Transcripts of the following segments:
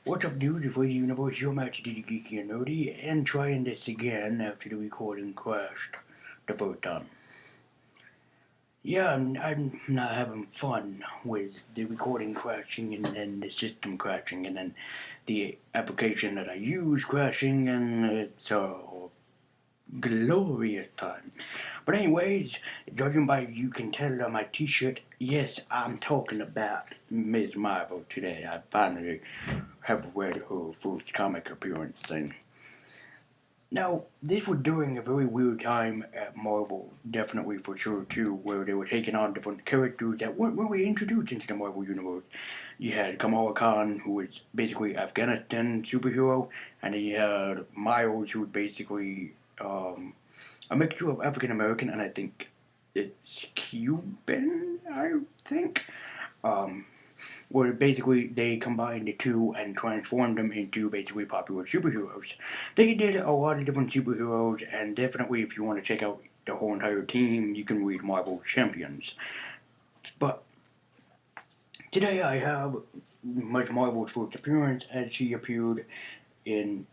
What's up, dudes? It's the Universe. You're Matt, the Geeky and Nerdy, and trying this again after the recording crashed the first time. Yeah, I'm not having fun with the recording crashing and then the system crashing and then the application that I use crashing, and it's a glorious time. But anyways, judging by you can tell on my t-shirt, yes, I'm talking about Ms. Marvel today. I finally have read her first comic appearance thing. Now, this was during a very weird time at Marvel, definitely for sure too, where they were taking on different characters that weren't really introduced into the Marvel Universe. You had Kamala Khan, who was basically Afghanistan superhero, and then you had Miles, who was basically a mixture of African American and I think it's Cuban, I think. Um, where basically they combined the two and transformed them into basically popular superheroes. They did a lot of different superheroes, and definitely if you want to check out the whole entire team, you can read Marvel Champions. But today I have Ms. Marvel's first appearance as she appeared in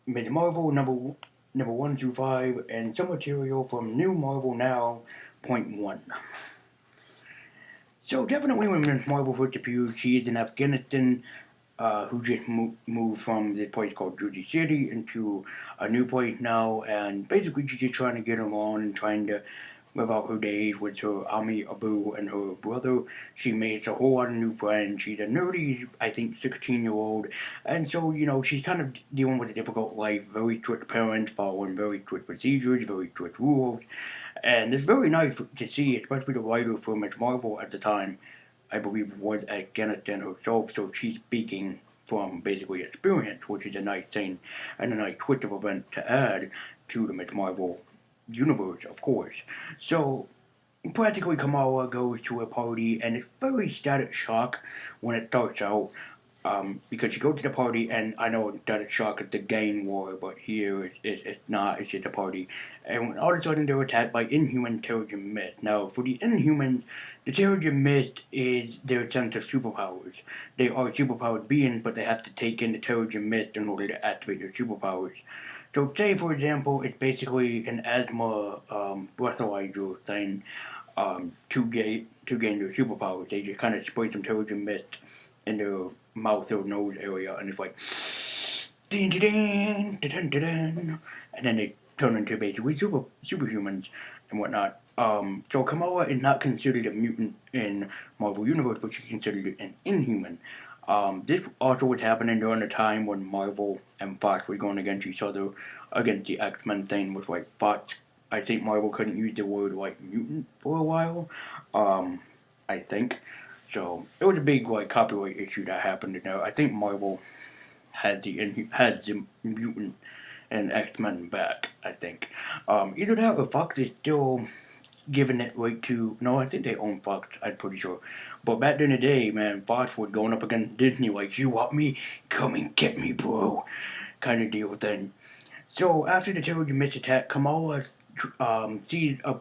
Ms. Marvel number 1 through 5, and some material from New Marvel Now .1. So definitely when Ms. Marvel first appeared, she is in Afghanistan, who just moved from this place called Jersey City into a new place now, and basically she's just trying to get along and trying to live out her days with her Ami Abu and her brother. She makes a whole lot of new friends. She's a nerdy, I think, 16-year-old, and so, she's kind of dealing with a difficult life, very strict parents, following very strict procedures, very strict rules, and it's very nice to see, especially the writer for Ms. Marvel at the time, I believe was Afghanistan herself, so she's speaking from basically experience, which is a nice thing and a nice twist of event to add to the Ms. Marvel universe, of course. So, practically Kamala goes to a party, and it's very static shock when it starts out. Because you go to the party, and I know that it's shock at the gang war, but here it's not, it's just a party. And all of a sudden they're attacked by inhuman Terrigen Mist. Now, for the inhumans, the Terrigen Mist is their sense of superpowers. They are superpowered beings, but they have to take in the Terrigen Mist in order to activate their superpowers. So, say for example, it's basically an asthma breathalyzer thing to gain their superpowers. They just kind of spray some Terrigen Mist in their mouth or nose area, and it's like, ding ding ding ding, and then they turn into basically superhumans and whatnot. So Kamala is not considered a mutant in Marvel Universe, but she's considered an inhuman. This also was happening during the time when Marvel and Fox were going against each other, against the X-Men thing, with like Fox. I think Marvel couldn't use the word like mutant for a while. I think. So it was a big like copyright issue that happened in there. I think Marvel had the mutant and X-Men back. I think either that or Fox is still giving it right to. No, I think they own Fox. I'm pretty sure. But back in the day, man, Fox was going up against Disney like, "You want me? Come and get me, bro," kind of deal thing. So after the Terrigen Mist attack, Kamala sees a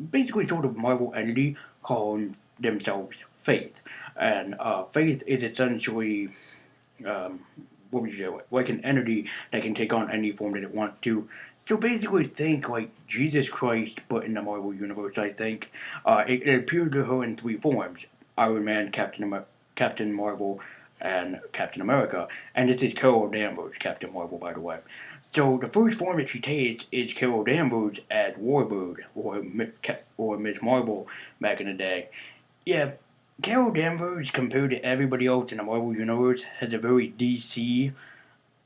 basically sort of Marvel entity calling themselves Faith, and Faith is essentially um, what would you say, like an entity that can take on any form that it wants to. So basically, think like Jesus Christ, but in the Marvel universe. I think it appeared to her in three forms: Iron Man, Captain Marvel, and Captain America. And this is Carol Danvers, Captain Marvel, by the way. So the first form that she takes is Carol Danvers as Warbird or Miss Marvel back in the day. Yeah, Carol Danvers, compared to everybody else in the Marvel Universe, has a very DC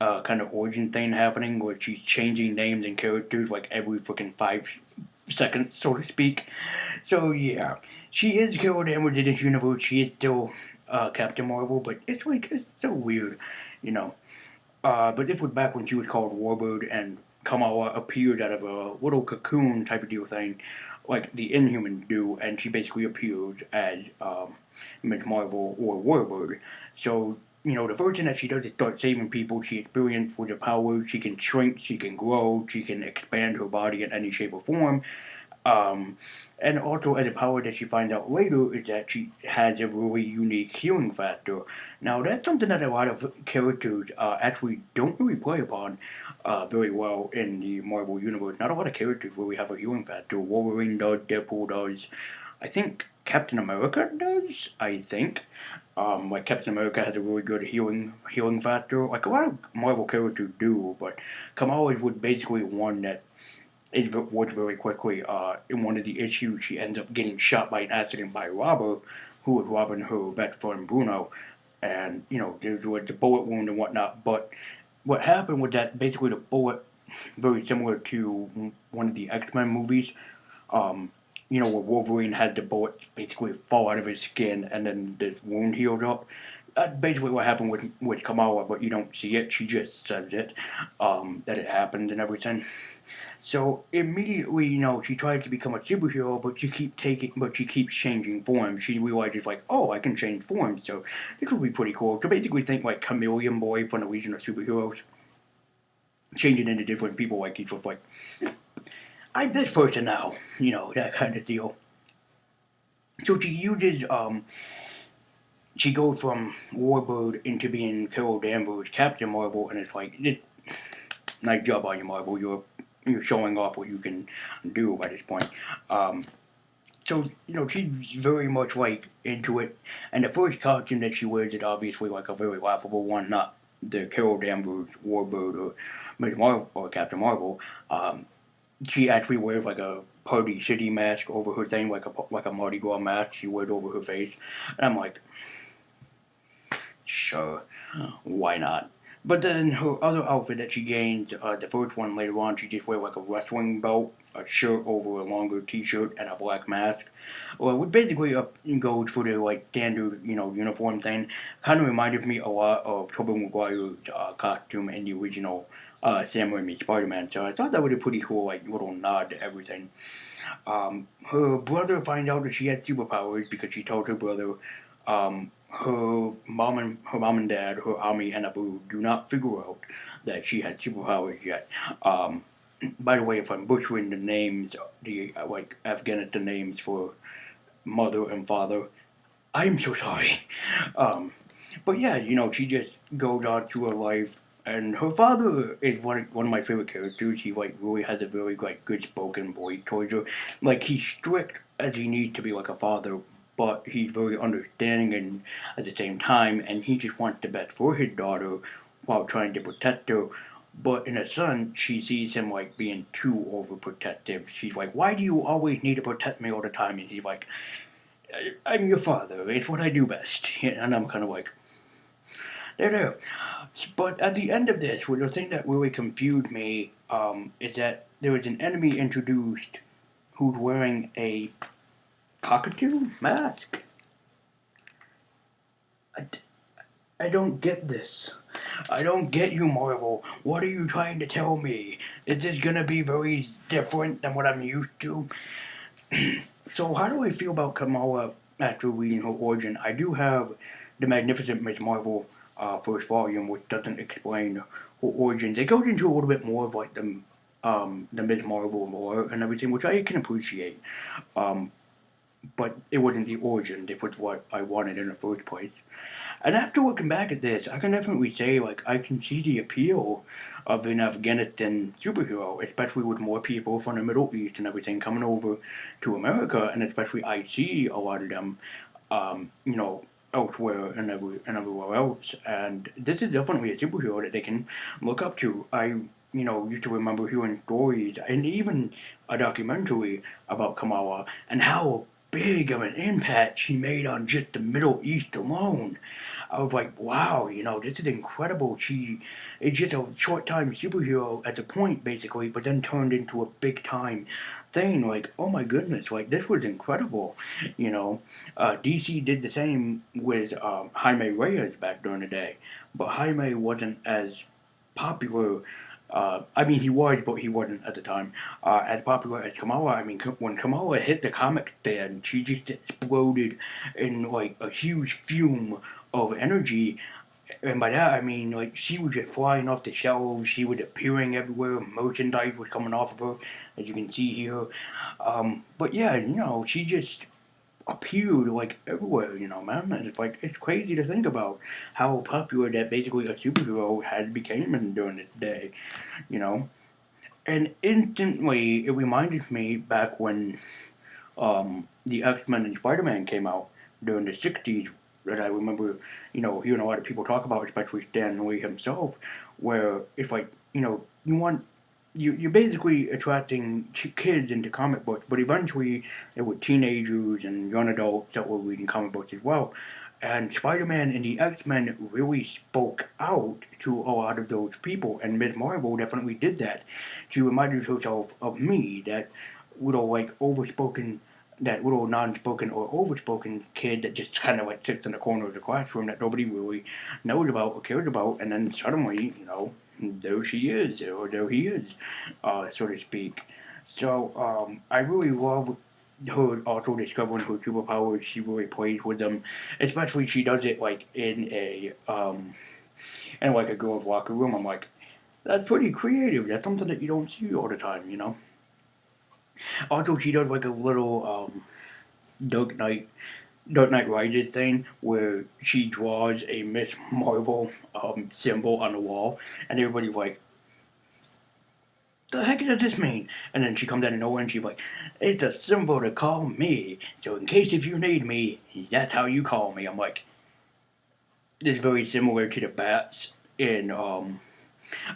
kind of origin thing happening where she's changing names and characters like every freaking 5 seconds, so to speak. So, yeah, she is Carol Danvers in this universe. She is still Captain Marvel, but it's like, it's so weird, you know. But this was back when she was called Warbird, and Kamala appeared out of a little cocoon type of deal thing, like the Inhumans do, and she basically appeared as Ms. Marvel or Warbird. So, the first thing that she does is start saving people. She experiences with her powers. She can shrink, she can grow, she can expand her body in any shape or form. And also, as a power that she finds out later is that she has a really unique healing factor. Now, that's something that a lot of characters actually don't really play upon very well in the Marvel Universe. Not a lot of characters really have a healing factor. Wolverine does, Deadpool does. I think Captain America does. I think. Like Captain America has a really good healing factor. Like a lot of Marvel characters do, but Kamala was basically one that it was very quickly. In one of the issues, she ends up getting shot by an accident by a robber who was robbing her best friend Bruno. And, there was the bullet wound and whatnot. But what happened was that basically the bullet, very similar to one of the X-Men movies, um, where Wolverine had the bullet basically fall out of his skin and then the wound healed up. That's basically what happened with Kamala, but you don't see it. She just says it, that it happened and everything. So immediately, she tries to become a superhero, but she keeps changing forms. She realizes like, oh, I can change forms, so this would be pretty cool. So basically, think like Chameleon Boy from the Legion of Superheroes, changing into different people. Like he's just like, I'm this person now, that kind of deal. So she goes from Warbird into being Carol Danvers, Captain Marvel, and it's like, nice job on you, Marvel. You're showing off what you can do by this point. So, she's very much like into it. And the first costume that she wears is obviously like a very laughable one, not the Carol Danvers Warbird or Ms. Marvel or Captain Marvel. She actually wears like a Party City mask over her thing, like a Mardi Gras mask she wears over her face. And I'm like, sure, why not? But then her other outfit that she gained, the first one later on, she just wears like a wrestling belt, a shirt over a longer t-shirt, and a black mask. Well, it basically goes for the like standard, uniform thing. Kind of reminded me a lot of Tobey Maguire's costume in the original Sam Raimi Spider-Man. So I thought that was a pretty cool like little nod to everything. Her brother finds out that she had superpowers because she told her brother her mom and dad, her army and Abu do not figure out that she had superpowers yet. By the way, if I'm butchering the names, the like Afghanistan names for mother and father, I'm so sorry. But yeah, she just goes on to her life, and her father is one of my favorite characters. He like really has a very like good spoken voice towards her. Like he's strict as he needs to be like a father, but he's very understanding and at the same time, and he just wants the best for his daughter while trying to protect her. But in a son, she sees him like being too overprotective. She's like, "Why do you always need to protect me all the time?" And he's like, "I'm your father. It's what I do best." And I'm kind of like, there. But at the end of this, the thing that really confused me is that there was an enemy introduced who's wearing a cockatoo mask. I, I don't get this. I don't get you, Marvel. What are you trying to tell me? Is this gonna be very different than what I'm used to? So, how do I feel about Kamala after reading her origin? I do have the Magnificent Miss Marvel first volume, which doesn't explain her origins. It goes into a little bit more of like the Miss Marvel lore and everything, which I can appreciate. Um, but it wasn't the origin. It was what I wanted in the first place. And after looking back at this, I can definitely say like I can see the appeal of an Afghanistan superhero, especially with more people from the Middle East and everything coming over to America, and especially I see a lot of them, elsewhere and everywhere else. And this is definitely a superhero that they can look up to. I used to remember hearing stories and even a documentary about Kamala and how big of an impact she made on just the Middle East alone. I was like, wow, this is incredible. She is just a short time superhero at the point, basically, but then turned into a big time thing. Like, oh my goodness, like, this was incredible. DC did the same with Jaime Reyes back during the day, but Jaime wasn't as popular. I mean, he was, but he wasn't at the time as popular as Kamala. I mean, when Kamala hit the comic stand, she just exploded in like a huge fume of energy. And by that I mean like she was just flying off the shelves. She was appearing everywhere. Merchandise was coming off of her, as you can see here. But yeah, she just appeared like everywhere. Man, and it's like it's crazy to think about how popular that basically a superhero had became in during this day. You know, and instantly it reminded me back when the X Men and Spider Man came out during the '60s. That I remember, hearing a lot of people talk about, especially Stan Lee himself, where it's like, you want you're basically attracting kids into comic books, but eventually there were teenagers and young adults that were reading comic books as well. And Spider Man and the X Men really spoke out to a lot of those people, and Ms. Marvel definitely did that. She reminded herself of me, that little like overspoken, that little non-spoken or overspoken kid that just kind of like sits in the corner of the classroom that nobody really knows about or cares about, and then suddenly, there she is, or there he is, so to speak. So I really love her also discovering her superpowers. She really plays with them, especially she does it like in like a girl's locker room. I'm like, that's pretty creative. That's something that you don't see all the time. Also, she does like a little Dark Knight Dark Knight Rises thing where she draws a Miss Marvel symbol on the wall, and everybody's like, "The heck does this mean?" And then she comes out of nowhere and she's like, "It's a symbol to call me. So in case if you need me, that's how you call me." I'm like, it's very similar to the bats in the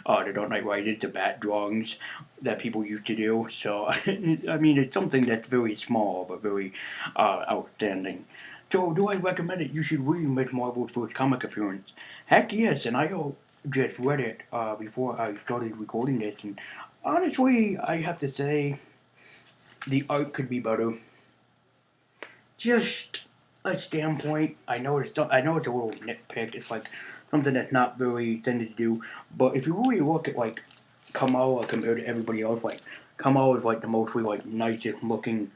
Dark Knight Rises, the bat drawings that people used to do. So I mean, it's something that's very small but very outstanding. So, do I recommend it? You should read Miss Marvel's first comic appearance. Heck yes, and I just read it before I started recording this, and honestly, I have to say the art could be better. Just a standpoint. I know it's a little nitpick. It's like something that's not very tended to do. But if you really look at like Kamala compared to everybody else, like Kamala is like the mostly like nicest looking,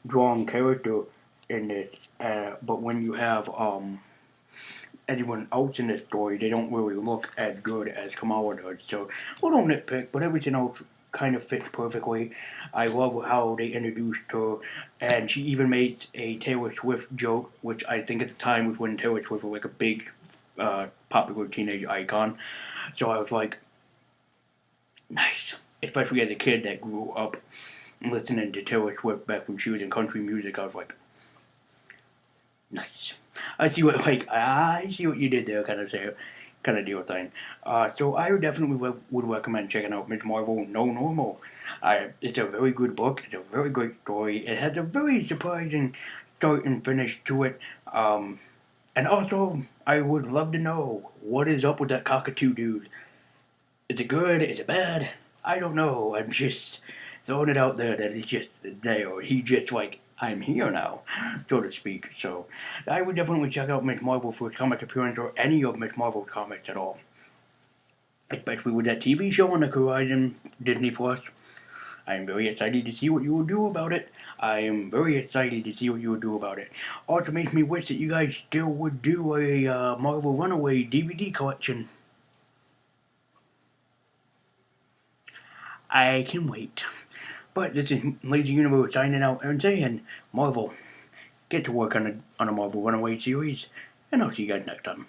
drawn character in this. But when you have anyone else in the story, they don't really look as good as Kamala does. So, a little nitpick, but everything else kind of fits perfectly. I love how they introduced her, and she even made a Taylor Swift joke, which I think at the time was when Taylor Swift was like a big, popular teenage icon. So I was like, nice. Especially as a kid that grew up listening to Taylor Swift back when she was in country music, I was like, nice. I see what you did there, kind of deal thing. So I would definitely would recommend checking out Miss Marvel No Normal. It's a very good book. It's a very great story. It has a very surprising start and finish to it. And also, I would love to know what is up with that cockatoo dude. Is it good? Is it bad? I don't know. I'm just throwing it out there that he's just there. He just like, I'm here now, so to speak. So I would definitely check out Miss Marvel for a comic appearance or any of Miss Marvel's comics at all. Especially with that TV show on the horizon, Disney Plus. I am very excited to see what you will do about it. I am very excited to see what you will do about it. Also makes me wish that you guys still would do a Marvel Runaway DVD collection. I can wait. But this is Lazy Universe signing out and saying, Marvel, get to work on a Marvel Runaway series, and I'll see you guys next time.